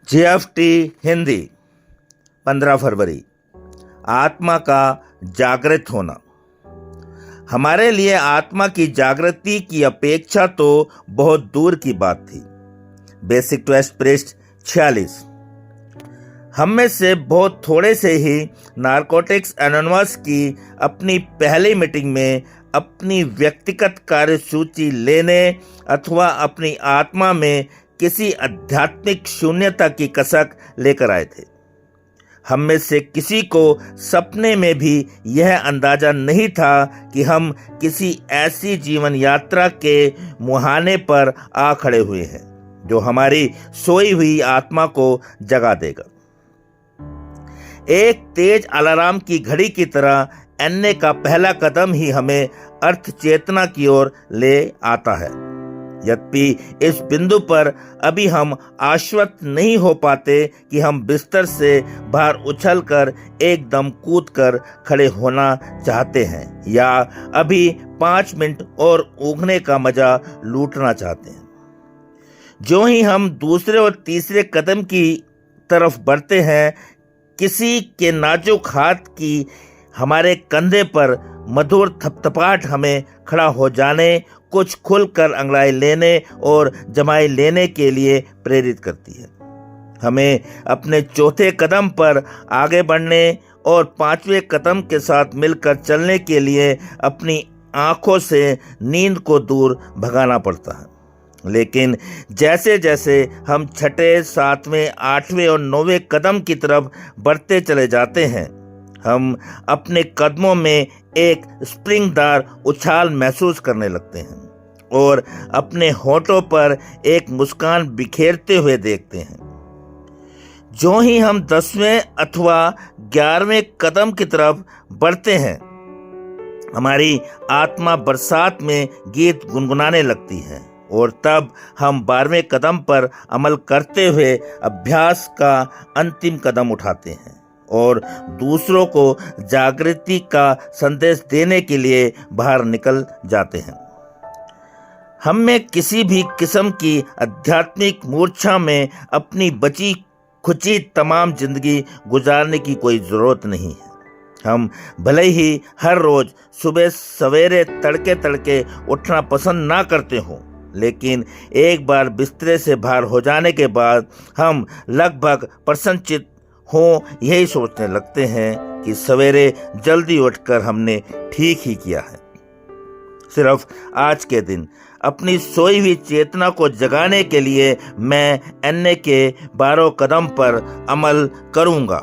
JFT Hindi 15 फरवरी। आत्मा का जागृत होना। हमारे लिए आत्मा की जागृति की अपेक्षा तो बहुत दूर की बात थी। बेसिक टेस्ट पृष्ठ 46। हम में से बहुत थोड़े से ही नारकोटिक्स एनोनिमस की अपनी पहली मीटिंग में अपनी व्यक्तिगत कार्यसूची लेने अथवा अपनी आत्मा में किसी आध्यात्मिक शून्यता की कसक लेकर आए थे। हम में से किसी को सपने में भी यह अंदाजा नहीं था कि हम किसी ऐसी जीवन यात्रा के मुहाने पर आ खड़े हुए हैं जो हमारी सोई हुई आत्मा को जगा देगा। एक तेज अलार्म की घड़ी की तरह एन्ने का पहला कदम ही हमें अर्थ चेतना की ओर ले आता है। यद्यपि इस बिंदु पर अभी हम आश्वस्त नहीं हो पाते कि हम बिस्तर से बाहर उछलकर एकदम कूदकर खड़े होना चाहते हैं या अभी 5 मिनट और ऊँघने का मजा लूटना चाहते हैं। जो ही हम दूसरे और तीसरे कदम की तरफ बढ़ते हैं, किसी के नाजुक हाथ की हमारे कंधे पर मधुर थपथपाहट हमें खड़ा हो जाने, कुछ खुलकर अंगड़ाई लेने और जमाई लेने के लिए प्रेरित करती है। हमें अपने चौथे कदम पर आगे बढ़ने और 5वें कदम के साथ मिलकर चलने के लिए अपनी आंखों से नींद को दूर भगाना पड़ता है। लेकिन जैसे जैसे हम 6, 7, 8वें और 9वें कदम की तरफ बढ़ते चले जाते हैं, हम अपने कदमों में एक स्प्रिंगदार उछाल महसूस करने लगते हैं और अपने होठों पर एक मुस्कान बिखेरते हुए देखते हैं। जो ही हम 10वें अथवा 11वें कदम की तरफ बढ़ते हैं, हमारी आत्मा बरसात में गीत गुनगुनाने लगती है और तब हम 12वें कदम पर अमल करते हुए अभ्यास का अंतिम कदम उठाते हैं और दूसरों को जागृति का संदेश देने के लिए बाहर निकल जाते हैं। हम में किसी भी किस्म की आध्यात्मिक मूर्छा में अपनी बची खुची तमाम जिंदगी गुजारने की कोई ज़रूरत नहीं है। हम भले ही हर रोज़ सुबह सवेरे तड़के तड़के उठना पसंद ना करते हों, लेकिन एक बार बिस्तरे से बाहर हो जाने के बाद हम लगभग प्रसन्नचित्त हों यही सोचने लगते हैं कि सवेरे जल्दी उठकर हमने ठीक ही किया है। सिर्फ आज के दिन अपनी सोई हुई चेतना को जगाने के लिए मैं एन्ने के 12 कदम पर अमल करूंगा।